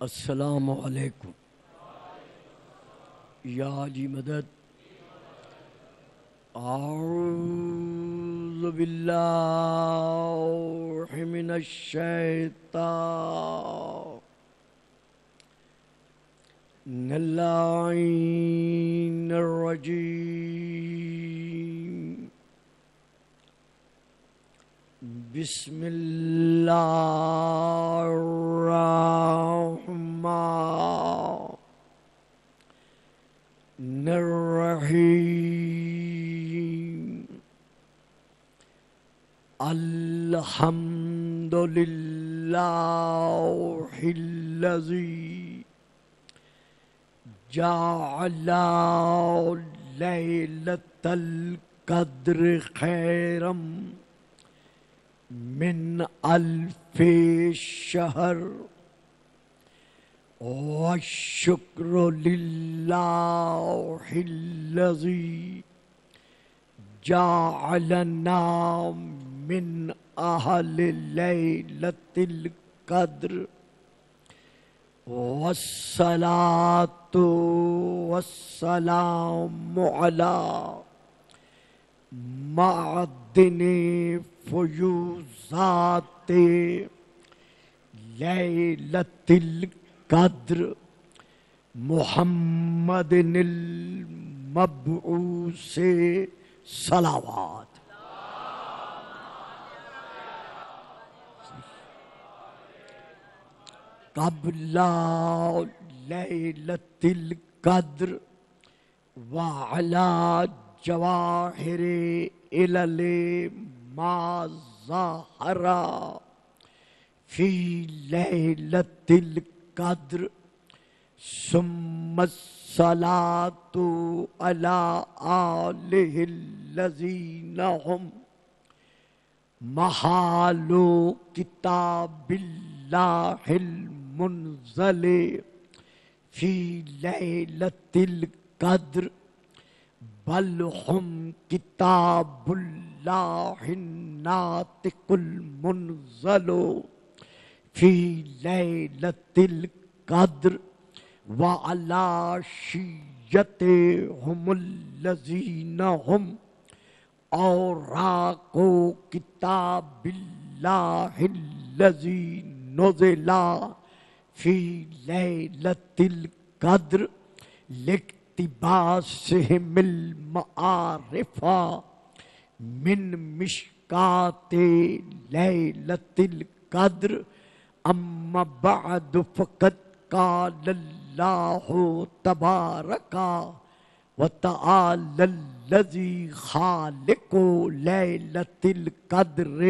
السلام علیکم یا جی مدد اعوذ باللہ من الشیطان اللعین الرجیم بسم اللہ الرحمن الرحیم الحمد للہ الذی جعل لیلۃ القدر خیرا من الف شہر والشکر للہ الذی جعلنا من اہل لیلۃ القدر والصلاۃ والسلام علی معدن فیوزات لیلۃ القدر محمد المبعوث صلوات. قبل لیلۃ القدر وعلی جواہر علل ما ظہر فی لیلۃ القدر ثم الصلاۃ علی آلہ الذین ہم محال کتاب اللہ المنزل فی لیلۃ القدر بل ہم کتاب اللہ الناطق المنزل فی لیلۃ القدر وعلی شیعتہم الذین ہم اوراق کتاب اللہ الذی نزل فی لیلۃ القدر لاقتباسہم المعارف من مشکات لیلۃ القدر. اما بعد فقد قال اللہ تبارک وتعالی الذی خالق لیلۃ القدر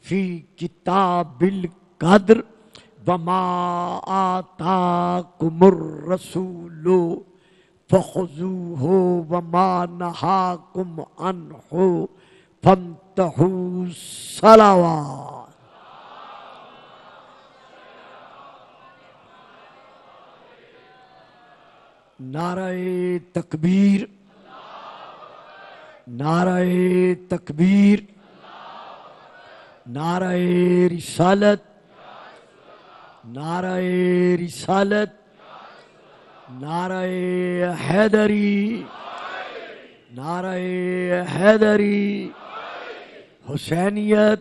فی کتاب القدر وما آتاکم الرسول فخذوہ وما نہاکم عنہ فانتہوا. صلوات. نعرہ تکبیر، نعرہ تکبیر، نعرہ رسالت، نعرہ رسالت، نعرہ حیدری، نعرہ حیدری. حسینیت،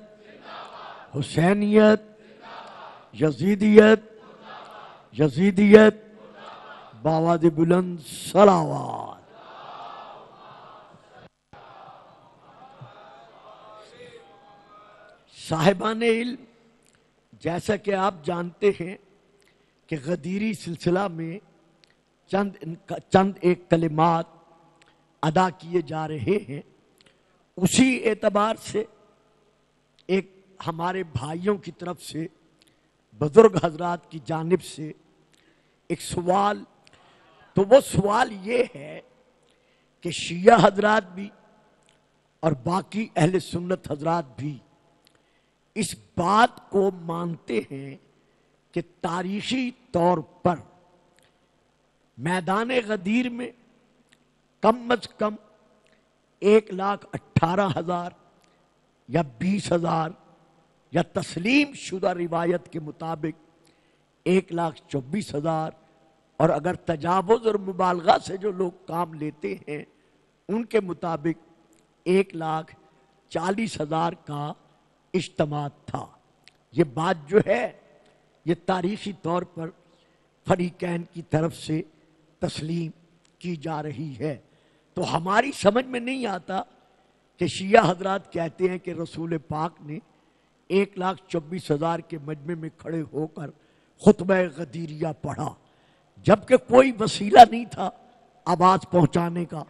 حسینیت، یزیدیت، یزیدیت. بآواز بلند صلوات. صاحبان علم، جیسا کہ آپ جانتے ہیں کہ غدیری سلسلہ میں چند ایک کلمات ادا کیے جا رہے ہیں. اسی اعتبار سے ایک ہمارے بھائیوں کی طرف سے، بزرگ حضرات کی جانب سے ایک سوال. تو وہ سوال یہ ہے کہ شیعہ حضرات بھی اور باقی اہل سنت حضرات بھی اس بات کو مانتے ہیں کہ تاریخی طور پر میدان غدیر میں کم از کم 1,18,000 یا 20,000 یا تسلیم شدہ روایت کے مطابق 1,24,000، اور اگر تجاوز اور مبالغہ سے جو لوگ کام لیتے ہیں ان کے مطابق 1,40,000 کا اجتماع تھا۔ یہ بات جو ہے یہ تاریخی طور پر فریقین کی طرف سے تسلیم کی جا رہی ہے۔ تو ہماری سمجھ میں نہیں آتا کہ شیعہ حضرات کہتے ہیں کہ رسول پاک نے 1,24,000 کے مجمع میں کھڑے ہو کر خطبہ غدیریہ پڑھا، جبکہ کوئی وسیلہ نہیں تھا آواز پہنچانے کا۔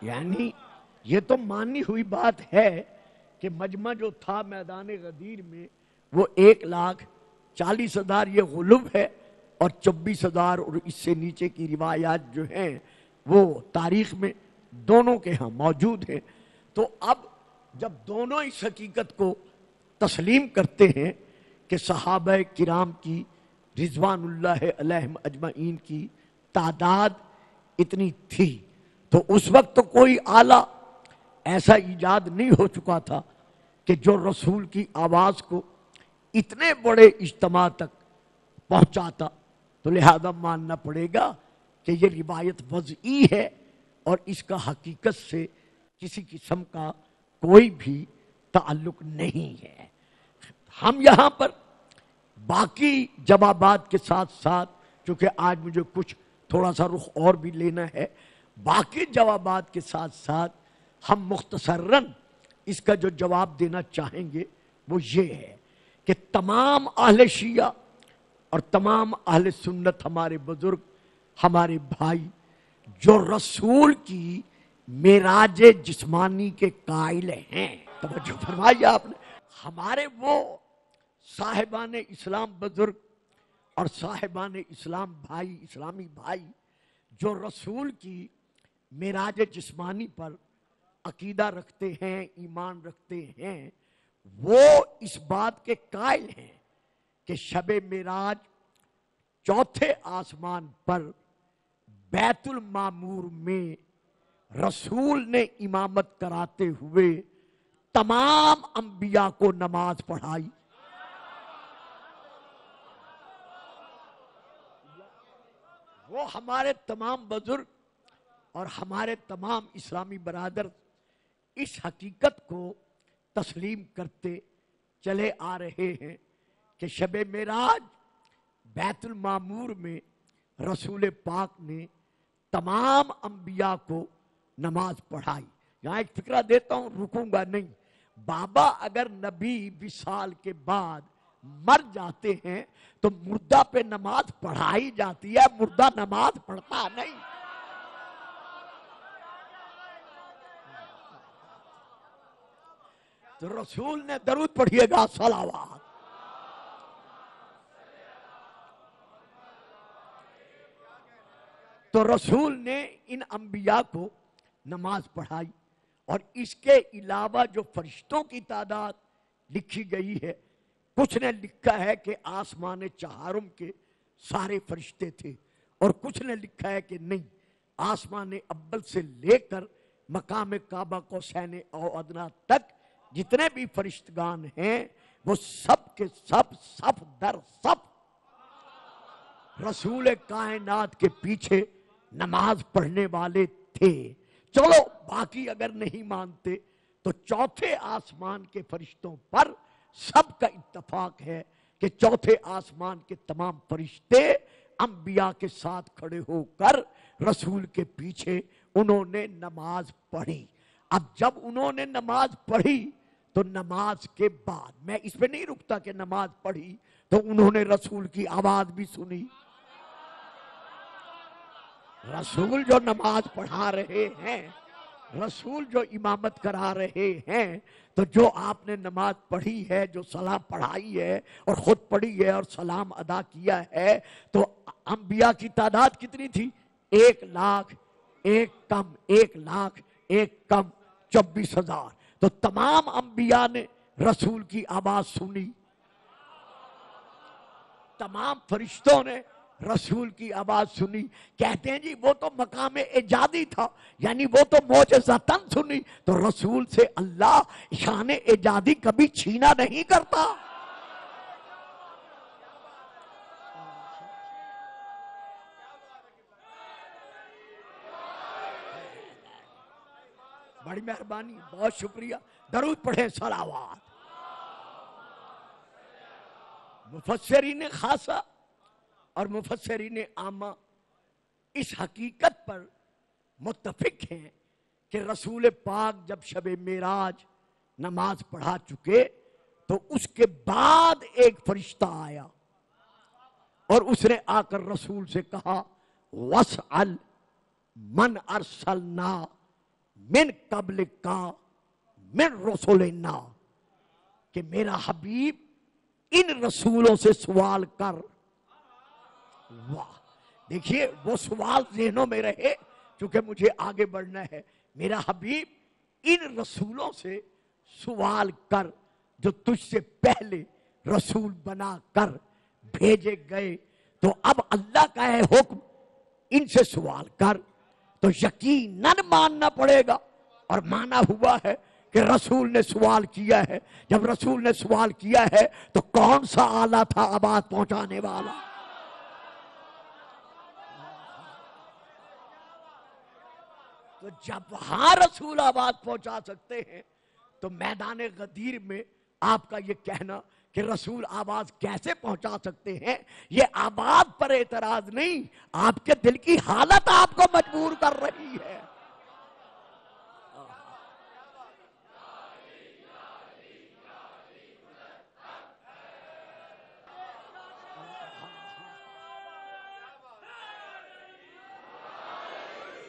یعنی یہ تو مانی ہوئی بات ہے کہ مجمع جو تھا میدان غدیر میں وہ 1,40,000 یہ غلب ہے، اور 24,000 اور اس سے نیچے کی روایات جو ہیں وہ تاریخ میں دونوں کے ہاں موجود ہیں۔ تو اب جب دونوں اس حقیقت کو تسلیم کرتے ہیں کہ صحابہ کرام کی رضوان اللہ علیہم اجمعین کی تعداد اتنی تھی، تو اس وقت تو کوئی آلہ ایسا ایجاد نہیں ہو چکا تھا کہ جو رسول کی آواز کو اتنے بڑے اجتماع تک پہنچاتا، تو لہذا ماننا پڑے گا کہ یہ روایت وضعی ہے اور اس کا حقیقت سے کسی قسم کا کوئی بھی تعلق نہیں ہے۔ ہم یہاں پر باقی جوابات کے ساتھ ساتھ، چونکہ آج مجھے کچھ تھوڑا سا رخ اور بھی لینا ہے، باقی جوابات کے ساتھ ساتھ ہم مختصراً اس کا جو جواب دینا چاہیں گے وہ یہ ہے کہ تمام اہل شیعہ اور تمام اہل سنت، ہمارے بزرگ، ہمارے بھائی، جو رسول کی معراج جسمانی کے قائل ہیں، توجہ فرمائی آپ نے، ہمارے وہ صاحبان اسلام بزرگ اور صاحبان اسلام بھائی، اسلامی بھائی، جو رسول کی معراج جسمانی پر عقیدہ رکھتے ہیں، ایمان رکھتے ہیں، وہ اس بات کے قائل ہیں کہ شب معراج چوتھے آسمان پر بیت المعمور میں رسول نے امامت کراتے ہوئے تمام انبیاء کو نماز پڑھائی۔ وہ ہمارے تمام بزرگ اور ہمارے تمام اسلامی برادر اس حقیقت کو تسلیم کرتے چلے آ رہے ہیں کہ شب معراج بیت المعمور میں رسول پاک نے تمام انبیاء کو نماز پڑھائی۔ یہاں ایک فکرہ دیتا ہوں، رکوں گا نہیں۔ بابا اگر نبی وصال کے بعد مر جاتے ہیں تو مردہ پہ نماز پڑھائی جاتی ہے، مردہ نماز پڑھتا نہیں۔ تو رسول نے درود پڑھیے گا، صلوات۔ تو رسول نے ان انبیاء کو نماز پڑھائی، اور اس کے علاوہ جو فرشتوں کی تعداد لکھی گئی ہے، کچھ نے لکھا ہے کہ آسمان چہارم کے سارے فرشتے تھے، اور کچھ نے لکھا ہے کہ نہیں، آسمان اول سے لے کر مقام کعبہ قوسین او ادنا تک جتنے بھی فرشتگان ہیں وہ سب کے سب صف در صف رسول کائنات کے پیچھے نماز پڑھنے والے تھے۔ چلو باقی اگر نہیں مانتے تو چوتھے آسمان کے فرشتوں پر سب کا اتفاق ہے کہ چوتھے آسمان کے تمام فرشتے انبیاء کے ساتھ کھڑے ہو کر رسول کے پیچھے انہوں نے نماز پڑھی۔ اب جب انہوں نے نماز پڑھی تو نماز کے بعد، میں اس پہ نہیں رکتا کہ نماز پڑھی تو انہوں نے رسول کی آواز بھی سنی۔ رسول جو نماز پڑھا رہے ہیں، رسول جو امامت کرا رہے ہیں، تو جو آپ نے نماز پڑھی ہے، جو سلام پڑھائی ہے اور خود پڑھی ہے اور سلام ادا کیا ہے، تو انبیاء کی تعداد کتنی تھی؟ 1,00,000 1 کم 24,000۔ تو تمام انبیاء نے رسول کی آواز سنی، تمام فرشتوں نے رسول کی آواز سنی۔ کہتے ہیں جی وہ تو مقام ایجادی تھا، یعنی وہ تو معجزتاً سنی، تو رسول سے اللہ شان ایجادی کبھی چھینا نہیں کرتا۔ بڑی مہربانی، بہت شکریہ، درود پڑھیں، صلوات۔ مفسرین خاصہ اور مفسرین عامہ اس حقیقت پر متفق ہیں کہ رسول پاک جب شب معراج نماز پڑھا چکے تو اس کے بعد ایک فرشتہ آیا اور اس نے آ کر رسول سے کہا وَاسْأَلْ مَنْ أَرْسَلْنَا مِنْ قَبْلِكَ مِنْ رُسُلِنَا، کہ میرا حبیب ان رسولوں سے سوال کر۔ واہ، دیکھیے وہ سوال ذہنوں میں رہے چونکہ مجھے آگے بڑھنا ہے۔ میرا حبیب ان رسولوں سے سوال کر جو تجھ سے پہلے رسول بنا کر بھیجے گئے، تو اب اللہ کا ہے حکم ان سے سوال کر، تو یقیناً ماننا پڑے گا۔ اور مانا ہوا ہے کہ رسول نے سوال کیا ہے۔ جب رسول نے سوال کیا ہے تو کون سا آلہ تھا آواز پہنچانے والا؟ تو جب وہاں رسول آواز پہنچا سکتے ہیں تو میدان غدیر میں آپ کا یہ کہنا کہ رسول آواز کیسے پہنچا سکتے ہیں، یہ آواز پر اعتراض نہیں، آپ کے دل کی حالت آپ کو مجبور کر رہی ہے۔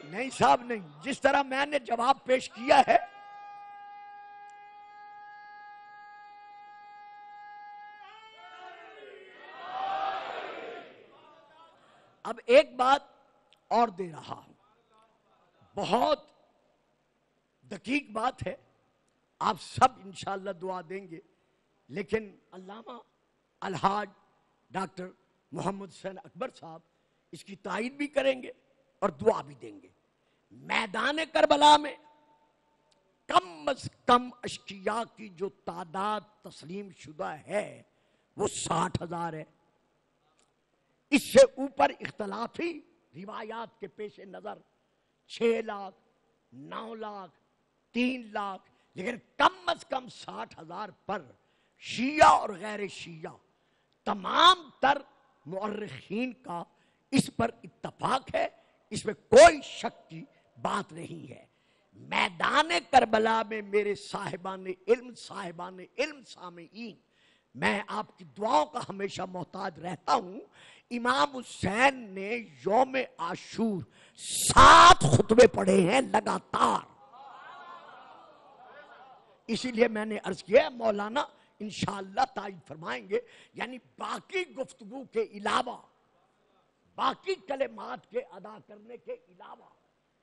نہیں صاحب نہیں، جس طرح میں نے جواب پیش کیا ہے اب ایک بات اور دے رہا ہوں، بہت دقیق بات ہے، آپ سب انشاءاللہ دعا دیں گے، لیکن علامہ الحاج ڈاکٹر محمد حسین اکبر صاحب اس کی تائید بھی کریں گے اور دعا بھی دیں گے۔ میدان کربلا میں کم از کم اشقیاء کی جو تعداد تسلیم شدہ ہے وہ 60,000 ہے۔ اس سے اوپر اختلافی روایات کے پیش نظر 6 لاکھ، 9 لاکھ، 3 لاکھ، لیکن کم از کم 60,000 پر شیعہ اور غیر شیعہ تمام تر مؤرخین کا اس پر اتفاق ہے، اس میں کوئی شک کی بات نہیں ہے۔ میدان کربلا میں میرے صاحبان علم سامعین، میں آپ کی دعاؤں کا ہمیشہ محتاج رہتا ہوں۔ امام حسین نے یوم عاشور 7 خطبے پڑھے ہیں لگاتار، اسی لیے میں نے عرض کیا مولانا انشاءاللہ تائید فرمائیں گے، یعنی باقی گفتگو کے علاوہ، باقی کلمات کے ادا کرنے کے علاوہ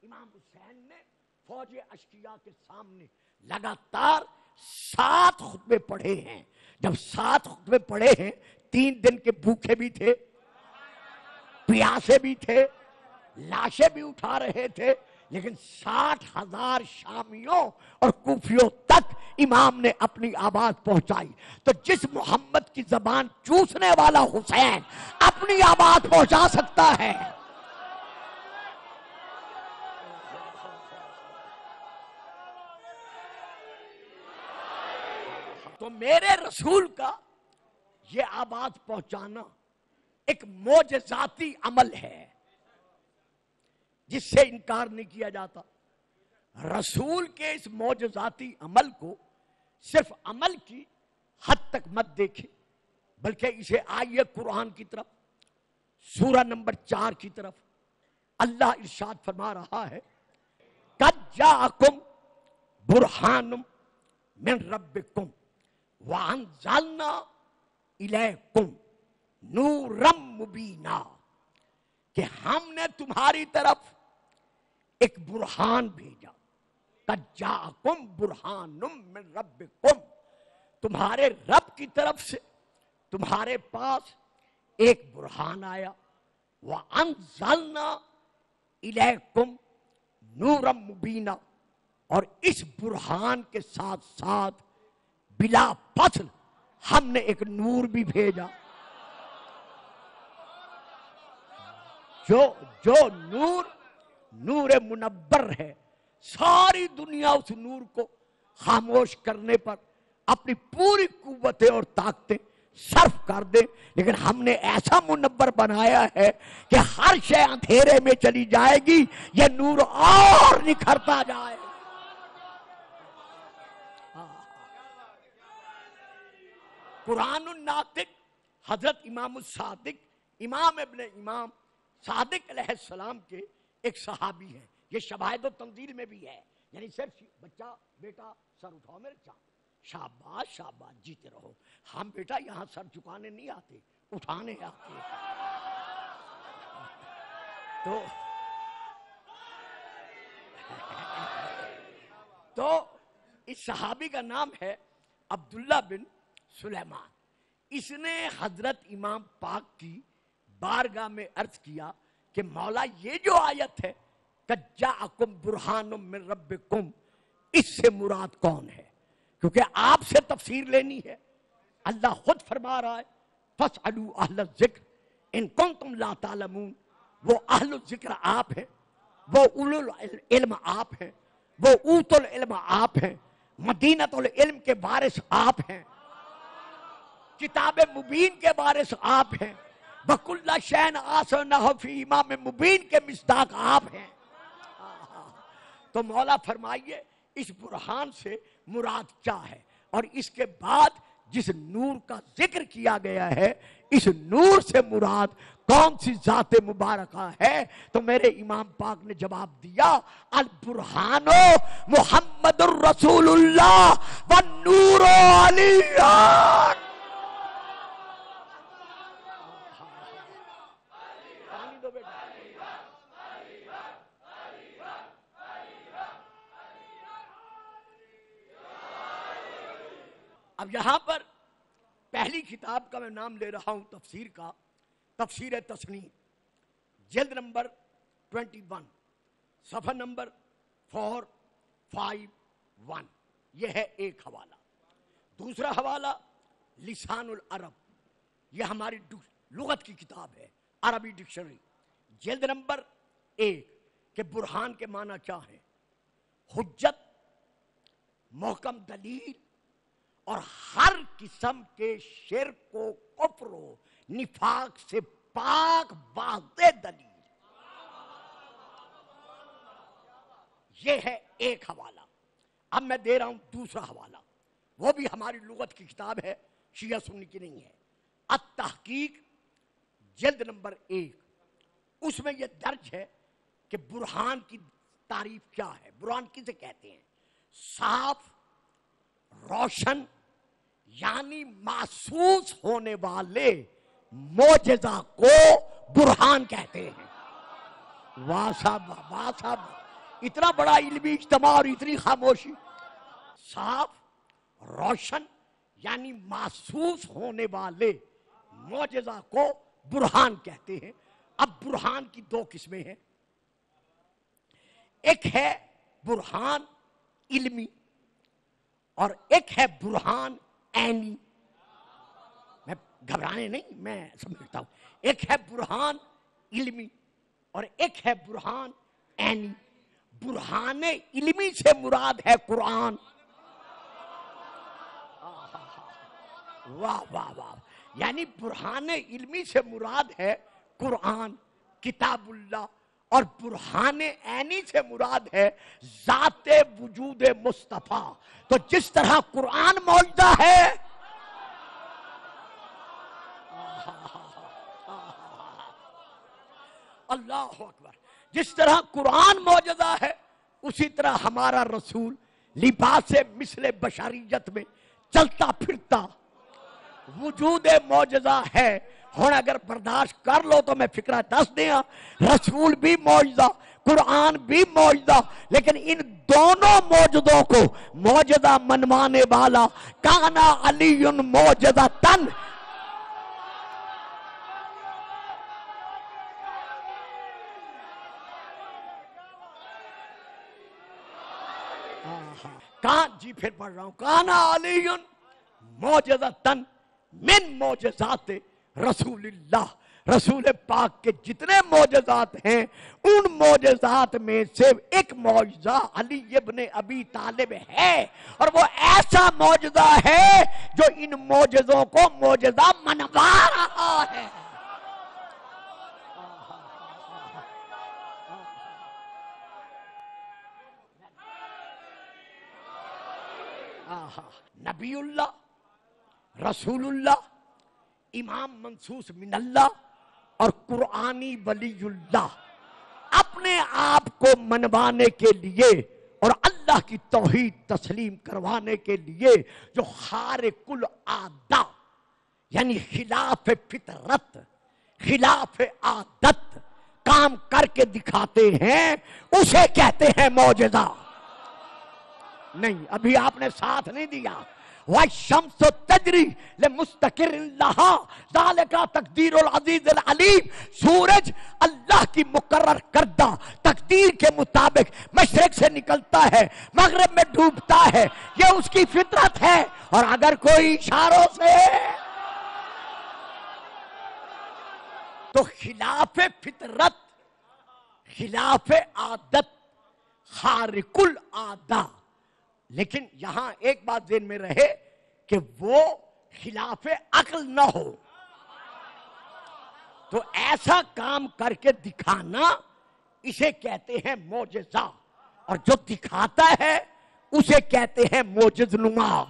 امام حسین نے فوج اشقیاء کے سامنے لگاتار 7 خطبے پڑھے ہیں۔ جب 7 خطبے پڑھے ہیں، 3 دن کے بھوکے بھی تھے، پیاسے بھی تھے، لاشیں بھی اٹھا رہے تھے، لیکن 60,000 شامیوں اور کوفیوں تک امام نے اپنی آواز پہنچائی۔ تو جس محمد کی زبان چوسنے والا حسین اپنی آواز پہنچا سکتا ہے، تو میرے رسول کا یہ آواز پہنچانا ایک معجزاتی عمل ہے جس سے انکار نہیں کیا جاتا۔ رسول کے اس معجزاتی عمل کو صرف عمل کی حد تک مت دیکھیں، بلکہ اسے آئیے قرآن کی طرف، سورہ نمبر 4 کی طرف۔ اللہ ارشاد فرما رہا ہے قَدْ جَاءَكُمْ بُرْحَانٌ مِّن رَبِّكُمْ وَأَنزَلْنَا إِلَيْكُمْ نُورًا مُبِينًا، کہ ہم نے تمہاری طرف ایک برہان بھیجا۔ قَدْ جَاءَكُمْ بُرْحَانٌ مِّن رَبِّكُمْ، تمہارے رب کی طرف سے تمہارے پاس ایک برہان آیا۔ وَأَنزَلْنَا إِلَيْكُمْ نُورًا مُبِينًا، اور اس برہان کے ساتھ ساتھ بلا فصل ہم نے ایک نور بھی بھیجا۔ جو نور منور ہے، ساری دنیا اس نور کو خاموش کرنے پر اپنی پوری قوتیں اور طاقتیں صرف کر دے، لیکن ہم نے ایسا منور بنایا ہے کہ ہر شے اندھیرے میں چلی جائے گی، یہ نور اور نکھرتا جائے گا۔ قرآن الناطق حضرت امام الصادق امام ابن امام صادق علیہ السلام کے ایک صحابی ہیں، یہ شواہد و تنزیل میں بھی ہے، یعنی صرف بچہ بیٹا سر اٹھاؤ میرے چاند، شاباش شاباش جیتے رہو، ہم بیٹا یہاں سر جھکانے نہیں آتے، اٹھانے آتے ہیں۔ تو اس صحابی کا نام ہے عبداللہ بن سلیمان۔ اس نے حضرت امام پاک کی بارگاہ میں عرض کیا کہ مولا یہ جو آیت ہے قَدْ جَاءَكُمْ بُرْهَانٌ مِّن رَبِّكُمْ، اس سے مراد کون ہے؟ کیونکہ آپ سے تفسیر لینی ہے۔ اللہ خود فرما رہا ہے فَاسْأَلُوا أَهْلَ الذِّكْرِ إِن كُنتُمْ لَا تَعْلَمُونَ، وہ اہل الذکر آپ ہیں، وہ اولو العلم آپ ہیں، وہ اوت العلم آپ ہیں، مدینۃ العلم کے وارث آپ ہیں، کتاب مبین کے وارث آپ ہیں، وَكُلَّ شَيْءٍ أَحْصَيْنَاهُ فِي إِمَامٍ مبین کے مصداق آپ ہیں۔ تو مولا فرمائیے اس برہان سے مراد کیا ہے؟ اور اس کے بعد جس نور کا ذکر کیا گیا ہے، اس نور سے مراد کون سی ذات مبارکہ ہے؟ تو میرے امام پاک نے جواب دیا البرہان محمد الرسول اللہ والنور علی۔ اب یہاں پر پہلی کتاب کا میں نام لے رہا ہوں تفسیر کا، تفسیر تسنیم، جلد نمبر 21، صفحہ نمبر 451، یہ ہے ایک حوالہ۔ دوسرا حوالہ لسان العرب، یہ ہماری لغت کی کتاب ہے، عربی ڈکشنری، جلد نمبر 1، کہ برہان کے معنی کیا ہیں؟ حجت، محکم دلیل، اور ہر قسم کے شرک و کفر و نفاق سے پاک واضح دلیل۔ یہ ہے ایک حوالہ۔ اب میں دے رہا ہوں دوسرا حوالہ، وہ بھی ہماری لغت کی کتاب ہے، شیعہ سنی کی نہیں ہے، التحقیق، جلد نمبر 1، اس میں یہ درج ہے کہ برہان کی تعریف کیا ہے، برہان کسے کہتے ہیں؟ صاف، روشن، یعنی محسوس ہونے والے معجزہ کو برہان کہتے ہیں۔ واہ صاحب واہ صاحب، اتنا بڑا علمی اجتماع اور اتنی خاموشی۔ صاف، روشن، یعنی محسوس ہونے والے معجزہ کو برہان کہتے ہیں۔ اب برہان کی دو قسمیں ہیں، ایک ہے برہان علمی اور ایک ہے برہان عینی۔ میں گھبرانے نہیں، میں سمجھتا ہوں، ایک ہے برہان علمی اور ایک ہے برہان عینی۔ برہان علمی سے مراد ہے قرآن۔ واہ واہ واہ، یعنی برہان علمی سے مراد ہے قرآن، کتاب اللہ، اور برہان عینی سے مراد ہے ذات وجود مصطفیٰ۔ تو جس طرح قرآن معجزہ ہے، اللہ اکبر، جس طرح قرآن معجزہ ہے، اسی طرح ہمارا رسول لباس مثل بشریت میں چلتا پھرتا وجود معجزہ ہے۔ ہوں اگر برداشت کر لو تو میں فکرہ دس دیا، رسول بھی معجزہ، قرآن بھی معجزہ، لیکن ان دونوں معجزوں کو معجزہ منوانے والا کانا علی معجزۃً۔ جی پھر پڑھ رہا ہوں، کانا علی معجزۃً من معجزات رسول اللہ۔ رسول پاک کے جتنے معجزات ہیں ان معجزات میں سے ایک معجزہ علی ابن ابی طالب ہے، اور وہ ایسا معجزہ ہے جو ان معجزوں کو معجزہ منوا رہا ہے۔ نبی اللہ، رسول اللہ، امام منصوص من اللہ اور قرآنی ولی اللہ اپنے آپ کو منوانے کے لیے اور اللہ کی توحید تسلیم کروانے کے لیے جو خارق العادہ یعنی خلاف فطرت، خلاف عادت کام کر کے دکھاتے ہیں، اسے کہتے ہیں معجزہ۔ نہیں، ابھی آپ نے ساتھ نہیں دیا۔ وَالشَّمْسُ تَجْرِي لِمُسْتَقِرٍ لَهَا ذَلِكَ تَقْدِيرُ الْعَزِيزِ الْعَلِيمِ، سورج اللہ کی مقرر کردہ تقدیر کے مطابق مشرق سے نکلتا ہے، مغرب میں ڈوبتا ہے، یہ اس کی فطرت ہے، اور اگر کوئی اشاروں سے تو خلاف فطرت، خلاف عادت، خارق العادہ، لیکن یہاں ایک بات ذہن میں رہے کہ وہ خلاف عقل نہ ہو، تو ایسا کام کر کے دکھانا اسے کہتے ہیں معجزہ، اور جو دکھاتا ہے اسے کہتے ہیں معجز نما۔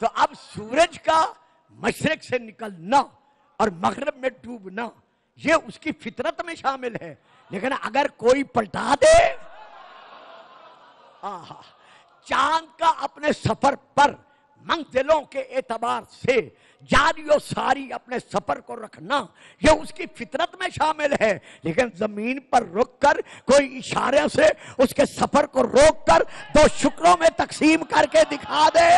تو اب سورج کا مشرق سے نکلنا اور مغرب میں ڈوبنا یہ اس کی فطرت میں شامل ہے، لیکن اگر کوئی پلٹا دے، چاند کا اپنے سفر پر منزلوں کے اعتبار سے جاری و ساری اپنے سفر کو رکھنا یہ اس کی فطرت میں شامل ہے، لیکن زمین پر رک کر کوئی اشارے سے اس کے سفر کو روک کر دو شکروں میں تقسیم کر کے دکھا دے،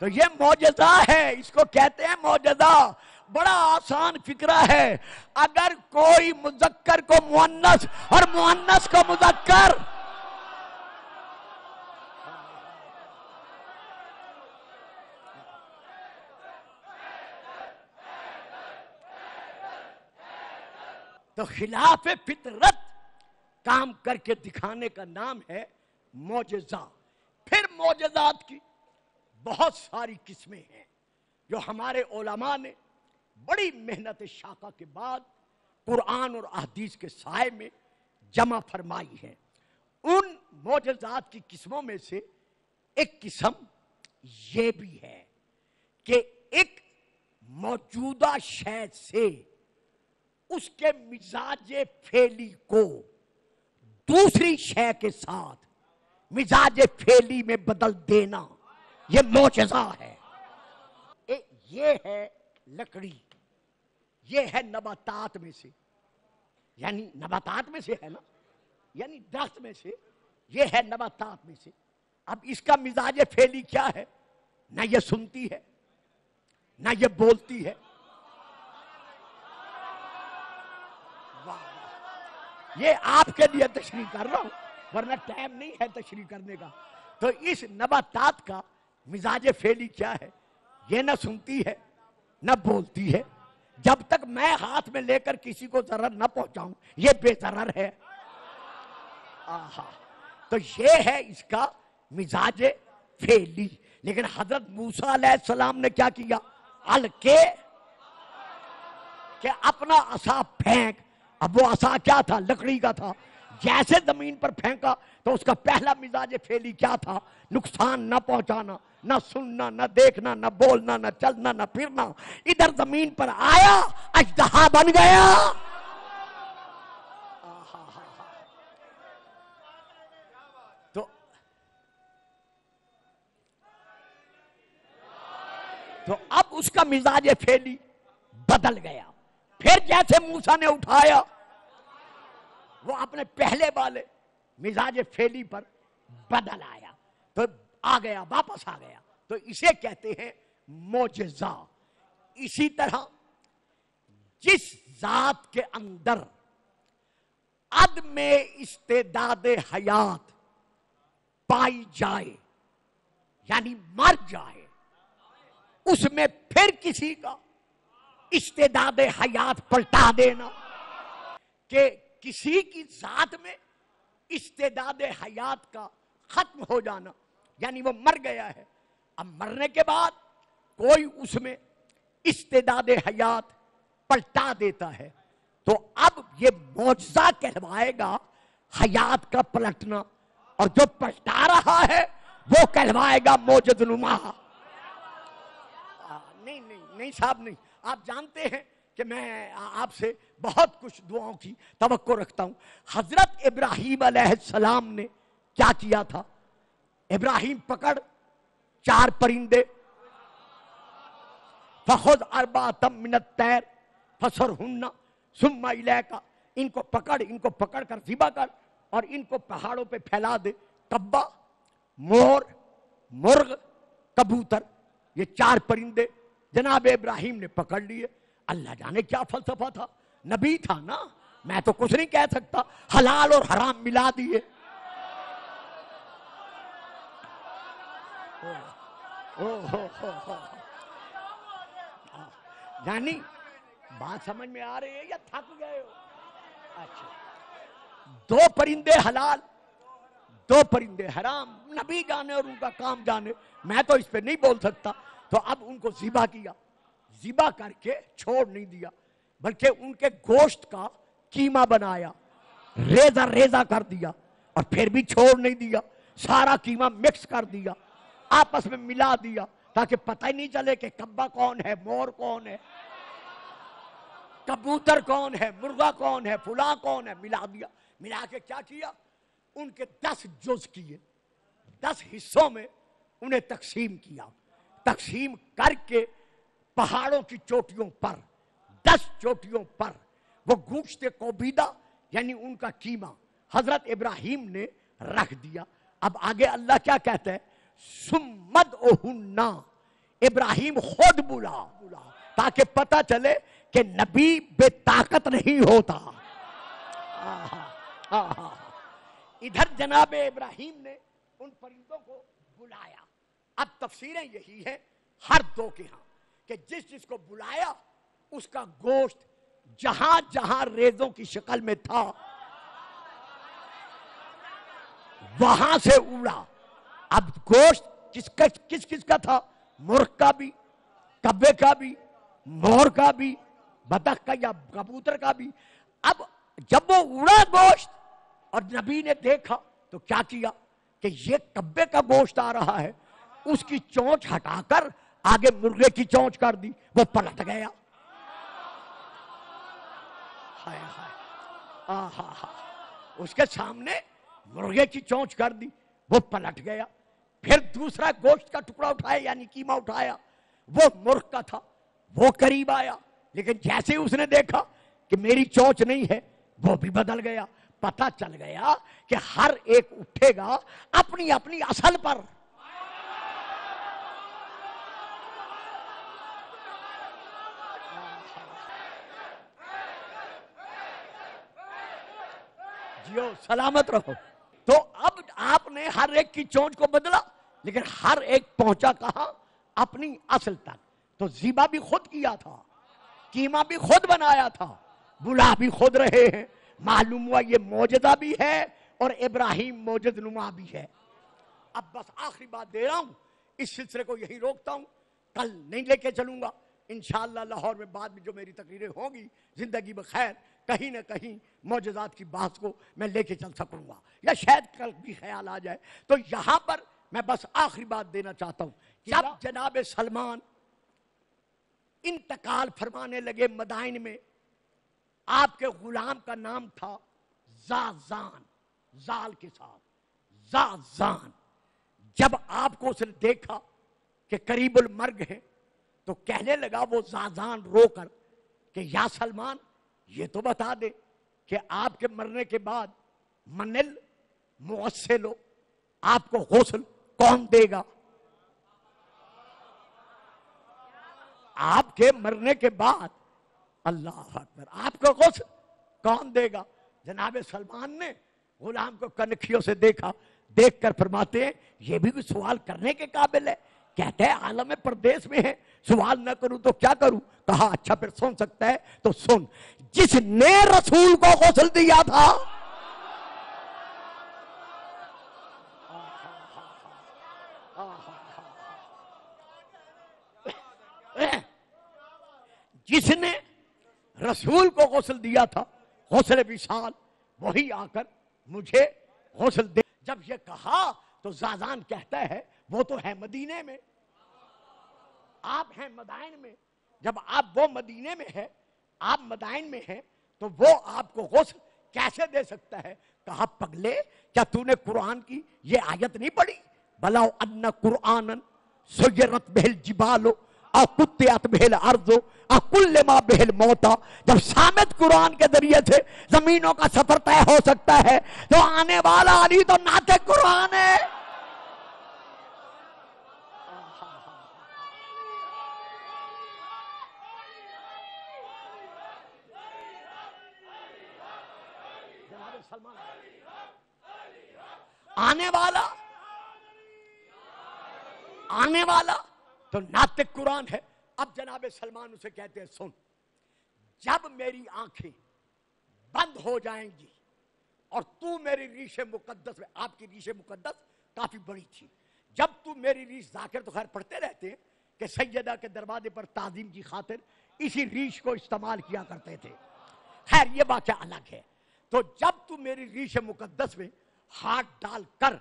تو یہ معجزہ ہے، اس کو کہتے ہیں معجزہ۔ بڑا آسان فکرہ ہے، اگر کوئی مذکر کو مؤنث اور مؤنث کو مذکر تو خلاف فطرت کام کر کے دکھانے کا نام ہے معجزہ۔ پھر معجزات کی بہت ساری قسمیں ہیں جو ہمارے علماء نے بڑی محنت شاقہ کے بعد قرآن اور احادیث کے سائے میں جمع فرمائی ہے۔ ان معجزات کی قسموں میں سے ایک قسم یہ بھی ہے کہ ایک موجودہ شے سے اس کے مزاج فعلی کو دوسری شے کے ساتھ مزاج فعلی میں بدل دینا، یہ معجزہ ہے۔ یہ ہے لکڑی، یہ ہے نباتات میں سے، یعنی نباتات میں سے ہے نا، یعنی درخت میں سے، یہ ہے نباتات میں سے۔ اب اس کا مزاج فعلی کیا ہے؟ نہ یہ سنتی ہے، نہ یہ بولتی ہے، یہ آپ کے لیے تشریح کر رہا ہوں ورنہ ٹائم نہیں ہے تشریح کرنے کا۔ تو اس نباتات کا مزاج فعلی کیا ہے؟ یہ نہ سنتی ہے نہ بولتی ہے، جب تک میں ہاتھ میں لے کر کسی کو ضرر نہ پہنچاؤں یہ بے ضرر ہے۔ تو یہ ہے اس کا مزاج فعلی۔ لیکن حضرت موسیٰ علیہ السلام نے کیا کیا؟ الکے، کہ اپنا عصا پھینک۔ اب وہ عصا کیا تھا؟ لکڑی کا تھا۔ جیسے زمین پر پھینکا تو اس کا پہلا مزاج فعلی کیا تھا؟ نقصان نہ پہنچانا، نہ سننا، نہ دیکھنا، نہ بولنا، نہ چلنا، نہ پھرنا۔ ادھر زمین پر آیا، اژدہا بن گیا۔ تو اب اس کا مزاج فعلی بدل گیا۔ پھر جیسے موسیٰ نے اٹھایا وہ اپنے پہلے والے مزاج فعلی پر بدل آیا، تو آ گیا، واپس آ گیا، تو اسے کہتے ہیں معجزہ۔ اسی طرح جس ذات کے اندر عدم استعداد حیات پائی جائے یعنی مر جائے، اس میں پھر کسی کا استعداد حیات پلٹا دینا، کہ کسی کی ذات میں استعداد حیات کا ختم ہو جانا، یعنی وہ مر گیا ہے، اب مرنے کے بعد کوئی اس میں استعداد حیات پلٹا دیتا ہے، تو اب یہ معجزہ کہلوائے گا حیات کا پلٹنا، اور جو پلٹا رہا ہے وہ کہلوائے گا موجد نما۔ نہیں صاحب نہیں، آپ جانتے ہیں کہ میں آپ سے بہت کچھ دعاؤں کی توقع رکھتا ہوں۔ حضرت ابراہیم علیہ السلام نے کیا کیا تھا؟ ابراہیم پکڑ 4 پرندے، فخذ اربعۃ من الطیر فصرہن ثم الیک، ان کو پکڑ کر ذبح کر اور ان کو پہاڑوں پہ پھیلا دے۔ کبا، مور، مرغ، کبوتر، یہ 4 پرندے جناب ابراہیم نے پکڑ لیے۔ اللہ جانے کیا فلسفہ تھا، نبی تھا نا، میں تو کچھ نہیں کہہ سکتا، حلال اور حرام ملا دیے۔ یعنی بات سمجھ میں آ رہی ہے یا تھک گئے ہو؟ اچھا، 2 پرندے حلال، 2 پرندے حرام، نبی جانے اور ان کا کام جانے، میں تو اس پہ نہیں بول سکتا۔ تو اب ان کو ذبح کیا، ذبح کر کے چھوڑ نہیں دیا، بلکہ ان کے گوشت کا قیمہ بنایا، ریزہ ریزہ کر دیا، اور پھر بھی چھوڑ نہیں دیا، سارا قیمہ مکس کر دیا، آپس میں ملا دیا، تاکہ پتہ ہی نہیں چلے کہ کبا کون ہے، مور کون ہے، کبوتر کون ہے، مرغا کون ہے، فلاں کون ہے، ملا دیا۔ ملا کے کیا کیا؟ ان کے 10 جز کیے، 10 حصوں میں انہیں تقسیم کیا، تقسیم کر کے پہاڑوں کی چوٹیوں پر، 10 چوٹیوں پر وہ گوشت کوبیدہ یعنی ان کا قیمہ حضرت ابراہیم نے رکھ دیا۔ اب آگے اللہ کیا کہتا ہے؟ سمد اوہنا، ابراہیم خود بلا تاکہ پتہ چلے کہ نبی بے طاقت نہیں ہوتا۔ ادھر جناب ابراہیم نے ان پرندوں کو بلایا۔ اب تفسیریں یہی ہیں ہر 2 کے ہاں کہ جس کو بلایا اس کا گوشت جہاں جہاں ریزوں کی شکل میں تھا وہاں سے اڑا۔ اب گوشت کس کا تھا؟ مرغ کا بھی، کبے کا بھی، مور کا بھی، بطخ کا یا کبوتر کا بھی۔ اب جب وہ اڑا گوشت اور نبی نے دیکھا تو کیا کیا کہ یہ کبے کا گوشت آ رہا ہے، اس کی چونچ ہٹا کر آگے مرغے کی چونچ کر دی، وہ پلٹ گیا۔ اس کے سامنے مرغے کی چونچ کر دی، وہ پلٹ گیا۔ پھر دوسرا گوشت کا ٹکڑا اٹھایا یعنی قیمہ اٹھایا، وہ مرغ کا تھا، وہ قریب آیا، لیکن جیسے اس نے دیکھا کہ میری چونچ نہیں ہے وہ بھی بدل گیا۔ پتہ چل گیا کہ ہر ایک اٹھے گا اپنی اپنی اصل پر۔ جیو سلامت رہو۔ تو اب آپ نے ہر ایک کی چونچ کو بدلا، لیکن ہر ایک پہنچا کہاں؟ اپنی اصل تک۔ تو ذبح بھی خود کیا تھا، قیمہ بھی خود بنایا تھا، بلا بھی خود رہے ہیں۔ معلوم ہوا یہ معجزہ بھی ہے اور ابراہیم موجد نما بھی ہے۔ اب بس آخری بات دے رہا ہوں، اس سلسلے کو یہی روکتا ہوں، کل نہیں لے کے چلوں گا انشاءاللہ۔ لاہور میں بعد میں جو میری تقریریں ہوں گی زندگی بخیر، کہیں نہ کہیں معجزات کی بات کو میں لے کے چل سکوں گا، یا شاید کل بھی خیال آ جائے۔ تو یہاں پر میں بس آخری بات دینا چاہتا ہوں، جب جناب سلمان انتقال فرمانے لگے مدائن میں، آپ کے غلام کا نام تھا زازان، زال کے ساتھ زازان۔ جب آپ کو اس نے دیکھا کہ قریب المرگ ہیں تو کہنے لگا وہ زازان رو کر کہ یا سلمان یہ تو بتا دے کہ آپ کے مرنے کے بعد منل مغسلو، آپ کو غسل کون دے گا؟ آپ کے مرنے کے بعد اللہ اکبر آپ کو غسل کون دے گا؟ جناب سلمان نے غلام کو کنکھیوں سے دیکھا، دیکھ کر فرماتے ہیں یہ بھی کوئی سوال کرنے کے قابل ہے؟ کہتے ہیں عالم پردیس میں ہے، سوال نہ کروں تو کیا کروں؟ کہا اچھا پھر سن سکتا ہے تو سن، جس نے رسول کو غسل دیا تھا، جس نے رسول کو غسل دیا تھا، غسل وصال، وہی آ کر مجھے غسل دے۔ جب یہ کہا تو زازان کہتا ہے وہ تو ہے مدینے میں، آپ ہیں مدائن میں، جب آپ وہ مدینے میں ہے، آپ مدائن میں ہیں تو وہ آپ کو غسل کیسے دے سکتا ہے؟ کہا پگلے کیا تو نے قرآن کی یہ آیت نہیں پڑھی؟ بلاؤ ان قرآنا سیرت بہ الجبال او قطعت بہ الارض او کل ما بہ الموتى، جب صامت قرآن کے ذریعے سے زمینوں کا سفر طے ہو سکتا ہے تو آنے والا علی تو ناطق قرآن ہے۔ آنے والا تو ناطق قرآن ہے۔ اب جناب سلمان اسے کہتے ہیں سن، جب میری آنکھیں بند ہو جائیں گی اور تو میری ریش مقدس میں، آپ کی ریش مقدس کافی بڑی تھی، جب تو میری ریش، ذاکر تو خیر پڑھتے رہتے ہیں کہ سیدہ کے دروازے پر تعظیم کی خاطر اسی ریش کو استعمال کیا کرتے تھے، خیر یہ بات الگ ہے۔ تو جب تو میری ریش مقدس میں ہاتھ ڈال کر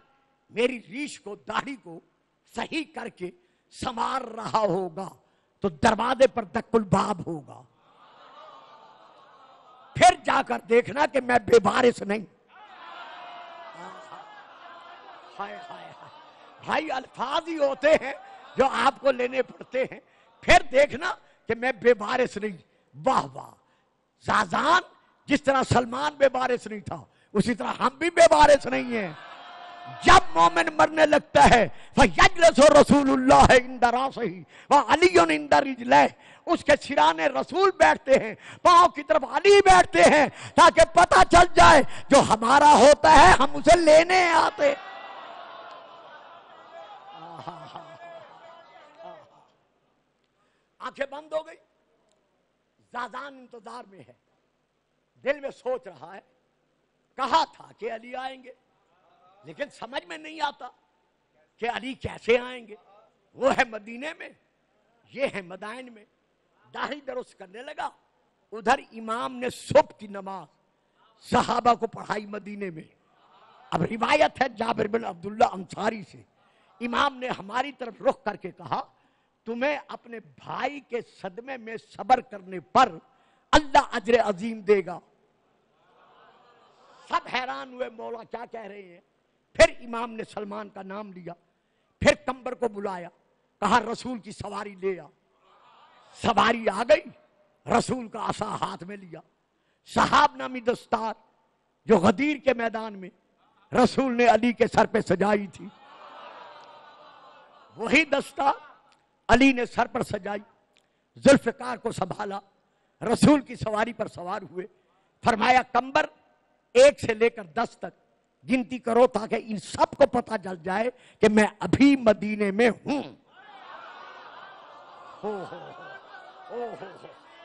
میری ریش کو، داڑھی کو صحیح کر کے سنوار رہا ہوگا تو دروازے پر دق الباب ہوگا، پھر جا کر دیکھنا کہ میں بے وارث نہیں۔ بھائی الفاظ ہی ہوتے ہیں جو آپ کو لینے پڑتے ہیں، پھر دیکھنا کہ میں بے وارث نہیں۔ واہ واہ، زازان جس طرح سلمان بے وارث نہیں تھا اسی طرح ہم بھی بے وارث نہیں ہیں۔ جب مومن مرنے لگتا ہے فَيَجْلَسُ رَسُولُ اللَّهِ عِنْدَ رَأْسِهِ وَعَلِيٌّ عِنْدَ رِجْلَيْهِ، اس کے سرانے رسول بیٹھتے ہیں، پاؤں کی طرف علی بیٹھتے ہیں، تاکہ پتہ چل جائے جو ہمارا ہوتا ہے ہم اسے لینے آتے۔ آنکھیں بند ہو گئی، زازان انتظار میں ہے، دل میں سوچ رہا ہے کہا تھا کہ علی آئیں گے، لیکن سمجھ میں نہیں آتا کہ علی کیسے آئیں گے، وہ ہے مدینے میں، یہ ہے مدائن میں۔ داڑھی درست کرنے لگا، ادھر امام نے صبح کی نماز صحابہ کو پڑھائی مدینے میں۔ اب روایت ہے جابر بن عبداللہ انصاری سے، امام نے ہماری طرف رخ کر کے کہا تمہیں اپنے بھائی کے صدمے میں صبر کرنے پر اللہ اجر عظیم دے گا۔ سب حیران ہوئے، مولا کیا کہہ رہے ہیں؟ پھر امام نے سلمان کا نام لیا، پھر کمبر کو بلایا، کہا رسول کی سواری لے آ۔ سواری آ گئی، رسول کا عصا ہاتھ میں لیا، صحاب نامی دستار جو غدیر کے میدان میں رسول نے علی کے سر پہ سجائی تھی، وہی دستار علی نے سر پر سجائی، ذوالفقار کو سنبھالا، رسول کی سواری پر سوار ہوئے، فرمایا کمبر 1 سے لے کر 10 تک گنتی کرو تاکہ ان سب کو پتہ چل جائے کہ میں ابھی مدینے میں ہوں۔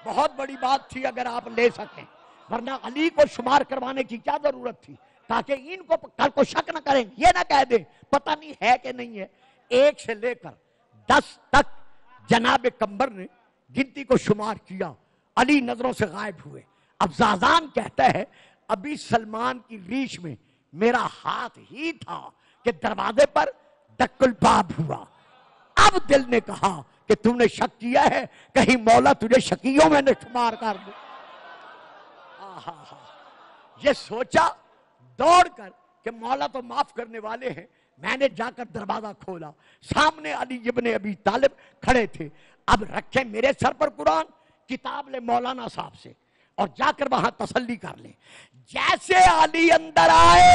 بہت بڑی بات تھی اگر آپ لے سکیں، ورنہ علی کو شمار کروانے کی کیا ضرورت تھی، تاکہ ان کو کل کو شک نہ کریں، یہ نہ کہہ دیں پتہ نہیں ہے کہ نہیں ہے۔ 1 سے لے کر 10 تک جناب کمبر نے گنتی کو شمار کیا، علی نظروں سے غائب ہوئے۔ اب زازان کہتا ہے ابھی سلمان کی ریش میں میرا ہاتھ ہی تھا کہ دروازے پر دق الباب ہوا۔ اب دل نے کہا کہ تم نے شک کیا ہے، کہیں مولا تجھے شکیوں میں نہ شمار کر دے۔ یہ سوچا دوڑ کر کہ مولا تو معاف کرنے والے ہیں، میں نے جا کر دروازہ کھولا، سامنے علی ابن ابی طالب کھڑے تھے۔ اب رکھے میرے سر پر قرآن، کتاب لے مولانا صاحب سے اور جا کر وہاں تسلی کر لیں۔ جیسے علی اندر آئے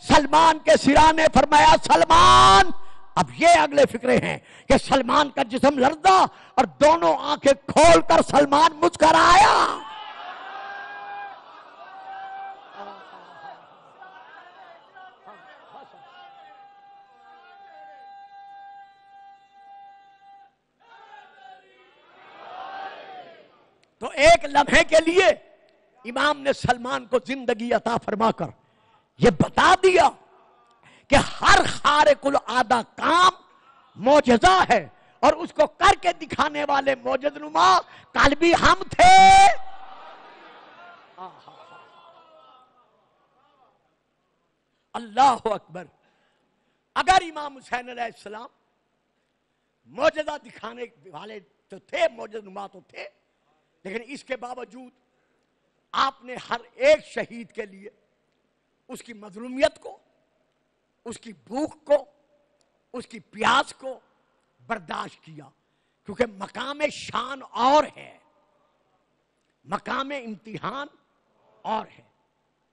سلمان کے سرا نے فرمایا سلمان، اب یہ اگلے فکرے ہیں کہ سلمان کا جسم لرزا اور دونوں آنکھیں کھول کر سلمان مسکرایا۔ تو ایک لمحے کے لیے امام نے سلمان کو زندگی عطا فرما کر یہ بتا دیا کہ ہر خارق العادہ کام معجزہ ہے، اور اس کو کر کے دکھانے والے معجز نما کل بھی ہم تھے۔ اللہ اکبر۔ اگر امام حسین علیہ السلام معجزہ دکھانے والے تو تھے، معجز نما تو تھے، لیکن اس کے باوجود آپ نے ہر ایک شہید کے لیے اس کی مظلومیت کو، اس کی بھوک کو، اس کی پیاس کو برداشت کیا، کیونکہ مقام شان اور ہے، مقام امتحان اور ہے۔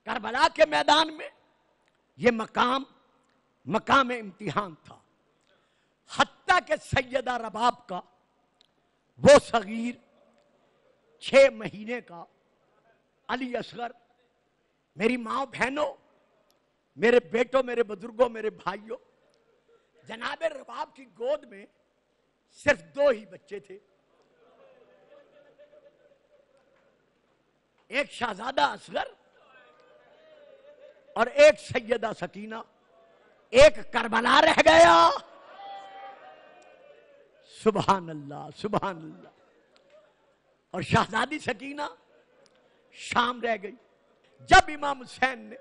کربلا کے میدان میں یہ مقام امتحان تھا، حتیٰ کہ سیدہ رباب کا وہ صغیر 6 مہینے کا علی اصغر، میری ماں بہنوں، میرے بیٹوں، میرے بزرگوں، میرے بھائیوں، جناب رباب کی گود میں صرف 2 ہی بچے تھے، ایک شہزادہ اصغر اور ایک سیدہ سکینہ۔ ایک کربلا رہ گیا، سبحان اللہ سبحان اللہ، اور شہزادی سکینہ شام رہ گئی۔ جب امام حسین نے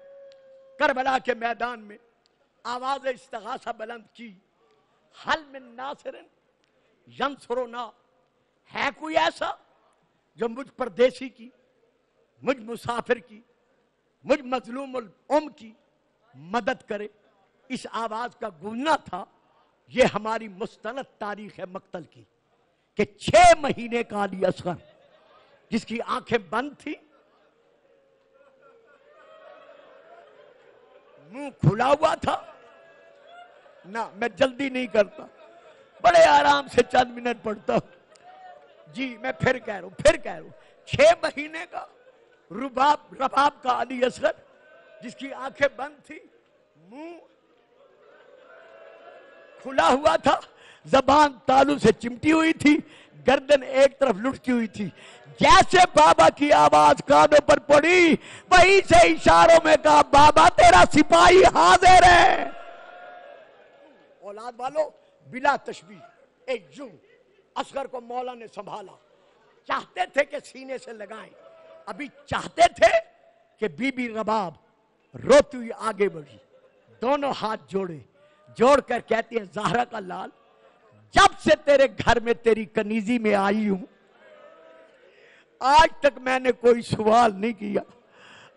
کربلا کے میدان میں آواز استغاثہ بلند کی، حل من ناصر ینصرنا، ہے کوئی ایسا جو مجھ پردیسی کی، مجھ مسافر کی، مجھ مظلوم الام کی مدد کرے؟ اس آواز کا گونجنا تھا، یہ ہماری مستند تاریخ ہے مقتل کی، کہ 6 مہینے کا علی اصغر جس کی آنکھیں بند تھی، منہ کھلا ہوا تھا، نہ میں جلدی نہیں کرتا، بڑے آرام سے چند منٹ پڑھتا ہوں جی، میں پھر کہہ رہا ہوں 6 مہینے کا رباب کا علی اصغر جس کی آنکھیں بند تھی، منہ کھلا ہوا تھا، زبان تالو سے چمٹی ہوئی تھی، گردن ایک طرف لٹکی ہوئی تھی۔ جیسے بابا کی آواز کانوں پر پڑی، وہیں سے اشاروں میں کہا، بابا تیرا سپاہی حاضر ہے۔ اولاد والو، بلا تشبیہ یوں اصغر کو مولا نے سنبھالا، چاہتے تھے کہ سینے سے لگائیں، ابھی چاہتے تھے کہ بی بی رباب روتی ہوئی آگے بڑھی، دونوں ہاتھ جوڑ کر کہتی ہیں، زہرا کا لال، جب سے تیرے گھر میں تیری کنیزی میں آئی ہوں، آج تک میں نے کوئی سوال نہیں کیا،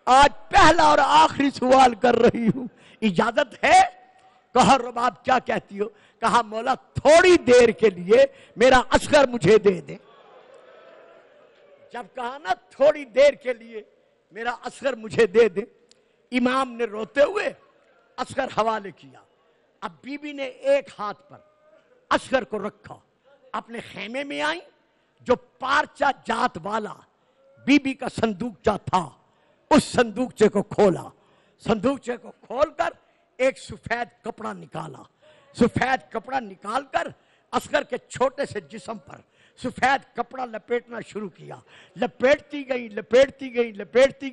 آج پہلا اور آخری سوال کر رہی ہوں، اجازت ہے؟ کہا رباب کیا کہتی ہو؟ کہا مولا تھوڑی دیر کے لیے میرا اصغر مجھے دے دے۔ جب کہا نا تھوڑی دیر کے لیے میرا اصغر مجھے دے دے، امام نے روتے ہوئے اصغر حوالے کیا۔ اب بی بی نے ایک ہاتھ پر اصغر کو رکھا، اپنے خیمے میں آئیں، جو پارچہ جات والا بی بی کا صندوقچہ تھا، اس صندوقچے کو کھولا، صندوقچے کو کھول کر ایک سفید کپڑا نکالا، سفید کپڑا نکال کر اصغر کے چھوٹے سے جسم پر سفید کپڑا لپیٹنا شروع کیا، لپیٹتی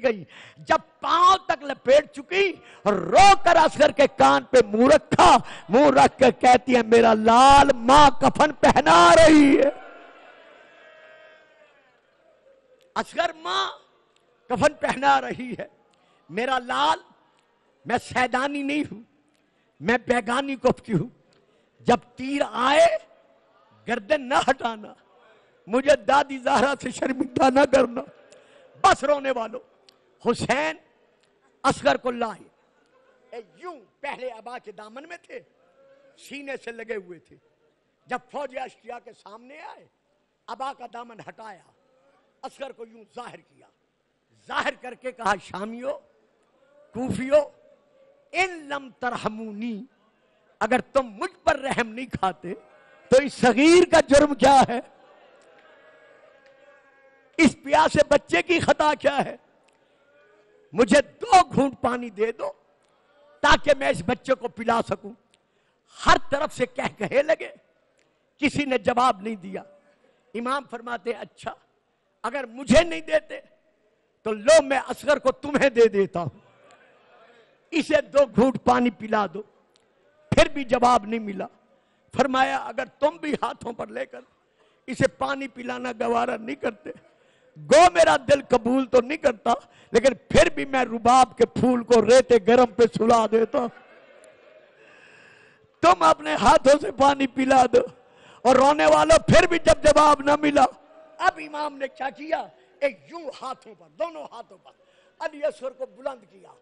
گئی، جب پاؤں تک لپیٹ چکی، رو کر اصغر کے کان پہ منہ رکھا، منہ رکھ کر کہتی ہے، میرا لال ماں کفن پہنا رہی ہے۔ اصغر ماں کفن پہنا رہی ہے، میرا لال، میں سیدانی نہیں ہوں، میں بیگانی کف کی ہوں، جب تیر آئے گردن نہ ہٹانا، مجھے دادی زہرا سے شرمندہ نہ کرنا۔ بس رونے والوں، حسین اصغر کو لائے، یوں پہلے ابا کے دامن میں تھے، سینے سے لگے ہوئے تھے، جب فوج اشقیاء کے سامنے آئے، ابا کا دامن ہٹایا، اصغر کو یوں ظاہر کیا، ظاہر کر کے کہا، شامیو، کوفیو، ان لم ترحمونی، اگر تم مجھ پر رحم نہیں کھاتے تو اس صغیر کا جرم کیا ہے؟ اس پیاسے بچے کی خطا کیا ہے؟ مجھے 2 گھونٹ پانی دے دو تاکہ میں اس بچے کو پلا سکوں۔ ہر طرف سے کہے لگے، کسی نے جواب نہیں دیا۔ امام فرماتے ہیں، اچھا اگر مجھے نہیں دیتے تو لو میں اصغر کو تمہیں دے دیتا ہوں، اسے 2 گھونٹ پانی پلا دو۔ پھر بھی جواب نہیں ملا۔ فرمایا اگر تم بھی ہاتھوں پر لے کر اسے پانی پلانا گوارا نہیں کرتے، گو میرا دل قبول تو نہیں کرتا، لیکن پھر بھی میں رباب کے پھول کو ریتے گرم پہ سلا دیتا، تم اپنے ہاتھوں سے پانی پلا دو۔ اور رونے والوں پھر بھی جب جواب نہ ملا، اب امام نے کیا کیا، ایک یوں ہاتھوں پر، دونوں ہاتھوں پر علی اصغر کو بلند کیا،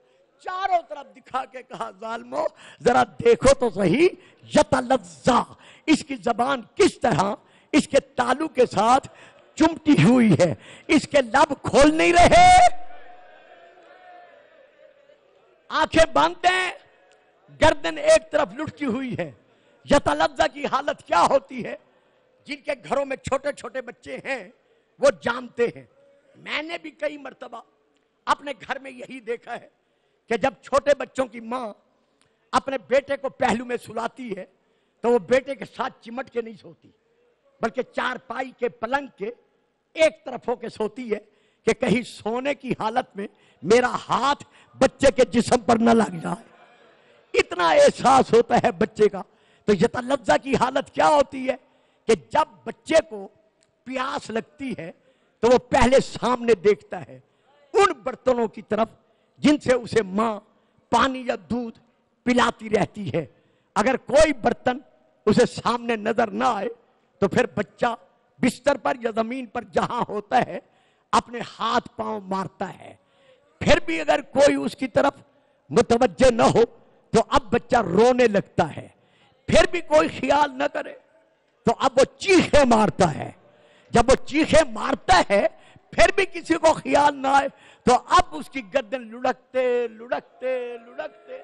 چاروں طرف دکھا کے کہا ظالمو ذرا دیکھو تو صحیح، یتلذا، اس کی زبان کس طرح اس کے تالو کے ساتھ چمٹی ہوئی ہے، اس کے لب کھول نہیں رہے، آنکھیں بند ہیں، گردن ایک طرف لٹکی ہوئی ہے۔ یتلذا کی حالت کیا ہوتی ہے؟ جن کے گھروں میں چھوٹے چھوٹے بچے ہیں وہ جانتے ہیں، میں نے بھی کئی مرتبہ اپنے گھر میں یہی دیکھا ہے کہ جب چھوٹے بچوں کی ماں اپنے بیٹے کو پہلو میں سلاتی ہے تو وہ بیٹے کے ساتھ چمٹ کے نہیں سوتی، بلکہ چارپائی کے پلنگ کے ایک طرف ہو کے سوتی ہے کہ کہیں سونے کی حالت میں میرا ہاتھ بچے کے جسم پر نہ لگ جائے، اتنا احساس ہوتا ہے بچے کا۔ تو یتلذا کی حالت کیا ہوتی ہے کہ جب بچے کو پیاس لگتی ہے تو وہ پہلے سامنے دیکھتا ہے ان برتنوں کی طرف جن سے اسے ماں پانی یا دودھ پلاتی رہتی ہے۔ اگر کوئی برتن اسے سامنے نظر نہ آئے تو پھر بچہ بستر پر یا زمین پر جہاں ہوتا ہے اپنے ہاتھ پاؤں مارتا ہے، پھر بھی اگر کوئی اس کی طرف متوجہ نہ ہو تو اب بچہ رونے لگتا ہے، پھر بھی کوئی خیال نہ کرے تو اب وہ چیخیں مارتا ہے، جب وہ چیخیں مارتا ہے پھر بھی کسی کو خیال نہ آئے تو اب اس کی گردن لڑکتے لڑکتے لڑکتے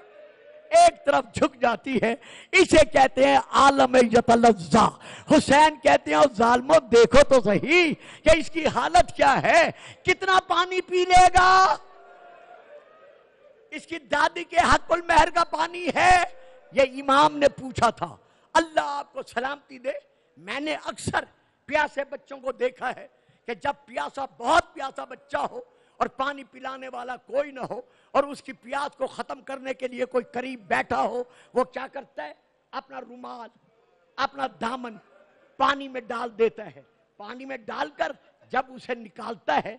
ایک طرف جھک جاتی ہے۔ اسے کہتے ہیں عالم یتلذا۔ حسین کہتے ہیں ظالمو دیکھو تو صحیح کہ اس کی حالت کیا ہے، کتنا پانی پی لے گا، اس کی دادی کے حق المہر کا پانی ہے۔ یہ امام نے پوچھا تھا۔ اللہ آپ کو سلامتی دے، میں نے اکثر پیاسے بچوں کو دیکھا ہے کہ جب پیاسا بہت پیاسا بچہ ہو اور پانی پلانے والا کوئی نہ ہو اور اس کی پیاس کو ختم کرنے کے لیے کوئی قریب بیٹھا ہو، وہ کیا کرتا ہے، اپنا رومال اپنا دامن پانی میں ڈال دیتا ہے، پانی میں ڈال کر جب اسے نکالتا ہے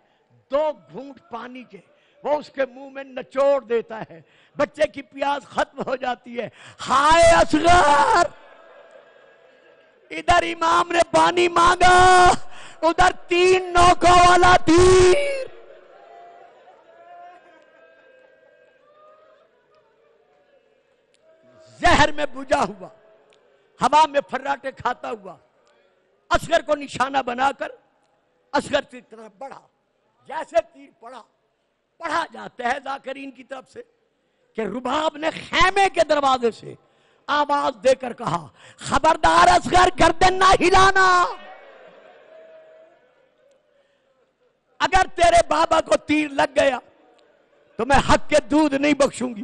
2 گھونٹ پانی کے وہ اس کے منہ میں نچوڑ دیتا ہے، بچے کی پیاس ختم ہو جاتی ہے۔ ہائے اصغر، ادھر امام نے پانی مانگا، ادھر 3 نوکوں والا تیر، زہر میں بجھا ہوا، ہوا میں پھراٹے کھاتا ہوا، اصغر کو نشانہ بنا کر اصغر کی طرف بڑھا۔ جیسے تیر پڑھا جاتا ہے ذاکرین کی طرف سے کہ رباب نے خیمے کے دروازے سے آواز دے کر کہا خبردار اصغر گردن نہ ہلانا، اگر تیرے بابا کو تیر لگ گیا تو میں حق کے دودھ نہیں بخشوں گی۔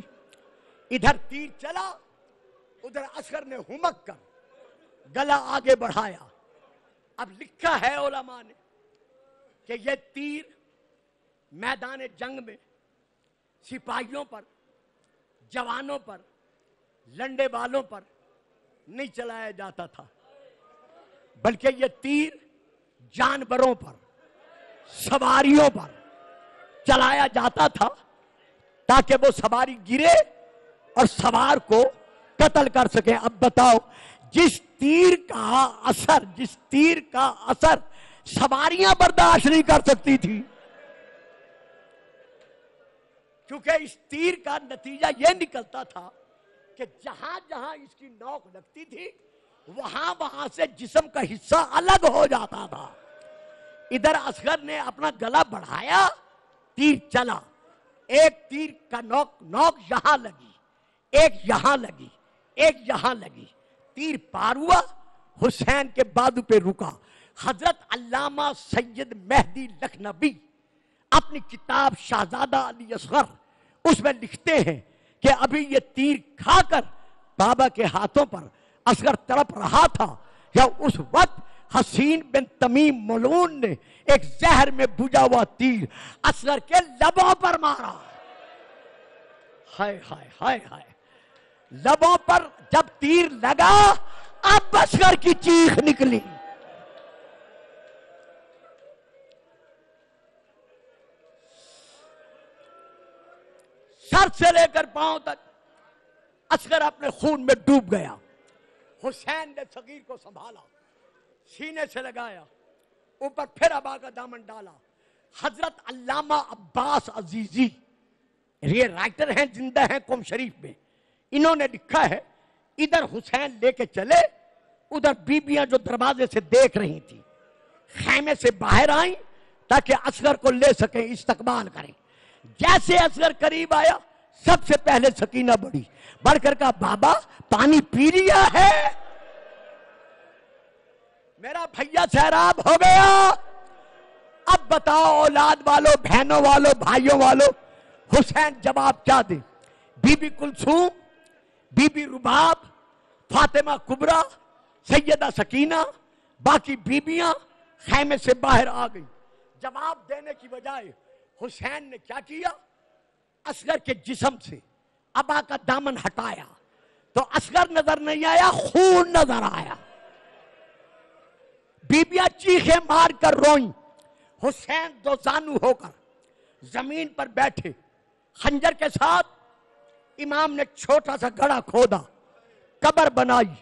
ادھر تیر چلا، ادھر اصغر نے ہمک کر گلا آگے بڑھایا۔ اب لکھا ہے علماء نے کہ یہ تیر میدان جنگ میں سپاہیوں پر، جوانوں پر، لنڈے والوں پر نہیں چلایا جاتا تھا، بلکہ یہ تیر جانوروں پر، سواریوں پر چلایا جاتا تھا تاکہ وہ سواری گرے اور سوار کو قتل کر سکے۔ اب بتاؤ جس تیر کا اثر سواریاں برداشت نہیں کر سکتی تھی، کیونکہ اس تیر کا نتیجہ یہ نکلتا تھا کہ جہاں جہاں اس کی نوک لگتی تھی وہاں سے جسم کا حصہ الگ ہو جاتا تھا۔ ادھر اصغر نے اپنا گلا بڑھایا، تیر چلا، ایک تیر کا نوک یہاں لگی، ایک یہاں لگی، ایک یہاں لگی، تیر پار ہوا، حسین کے بازو پہ رکا۔ حضرت علامہ سید مہدی لکھنوی اپنی کتاب شہزادہ علی اصغر اس میں لکھتے ہیں کہ ابھی یہ تیر کھا کر بابا کے ہاتھوں پر اصغر تڑپ رہا تھا یا اس وقت حسین بن تمیم ملعون نے ایک زہر میں بجھا ہوا تیر اصغر کے لبوں پر مارا. ہائے ہائے ہائے ہائے. لبوں پر جب تیر لگا اب اصغر کی چیخ نکلی. سر سے لے کر پاؤں تک اصغر اپنے خون میں ڈوب گیا. حسین نے صغیر کو سنبھالا, سینے سے لگایا, اوپر پھر ابا کا دامن ڈالا. حضرت علامہ عباس عزیزی یہ رائٹر ہیں, زندہ ہیں قم شریف میں, انہوں نے لکھا ہے ادھر حسین لے کے چلے, ادھر بیبیاں جو دروازے سے دیکھ رہی تھی خیمے سے باہر آئیں تاکہ اصغر کو لے سکیں, استقبال کریں. جیسے اصغر قریب آیا سب سے پہلے سکینہ بڑھ کر کہا بابا پانی پی لیا ہے؟ میرا بھیا سیراب ہو گیا. اب بتاؤ اولاد والو, بہنوں والو, بھائیوں والو, حسین جواب کیا دے؟ بی بی کلثوم, بی بی رباب, فاطمہ کبریٰ, سیدہ سکینہ, باقی بیبیاں خیمے سے باہر آ گئی. جواب دینے کی بجائے حسین نے کیا کیا؟ اصغر کے جسم سے ابا کا دامن ہٹایا تو اصغر نظر نہیں آیا, خون نظر آیا. بیبیاں چیخیں مار کر روئیں. حسین دو زانو ہو کر زمین پر بیٹھے, خنجر کے ساتھ امام نے چھوٹا سا گڑھا کھودا, قبر بنائی.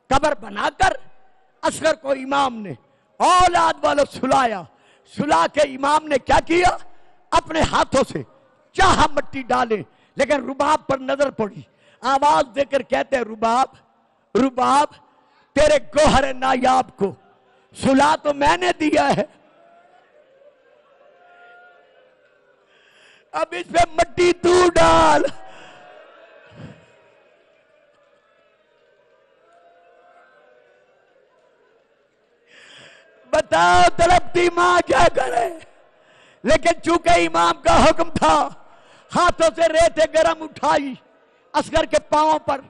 قبر بنا کر اصغر کو امام نے اولاد والوں سلایا. سلا کے امام نے کیا کیا؟ اپنے ہاتھوں سے چاہا مٹی ڈالے, لیکن رباب پر نظر پڑی. آواز دے کر کہتے ہیں رباب, رباب تیرے گوہر نایاب کو سلا تو میں نے دیا ہے, اب اس پہ مٹی تو ڈال. بتاؤ تڑپتی ماں کیا کرے؟ لیکن چونکہ امام کا حکم تھا, ہاتھوں سے ریتیں گرم اٹھائی, اصغر کے پاؤں پر,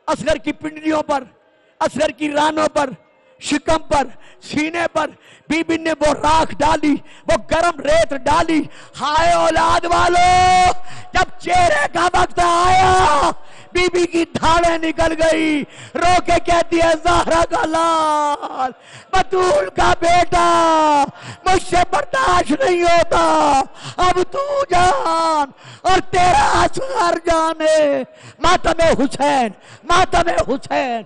اصغر کی پنڈلیوں پر, اصغر کی رانوں پر, شکم پر, سینے پر بی بی نے وہ راکھ ڈالی, وہ گرم ریت ڈالی. ہائے اولاد والو, جب چہرے کا وقت آیا بی بی کی دھاڑیں نکل گئی. رو کے کہتی ہے زہرا کا لال, بطول کا بیٹا, مجھ سے برداشت نہیں ہوتا, اب تو جان اور تیرا اصغر جانے. ماتم حسین, ماتم حسین.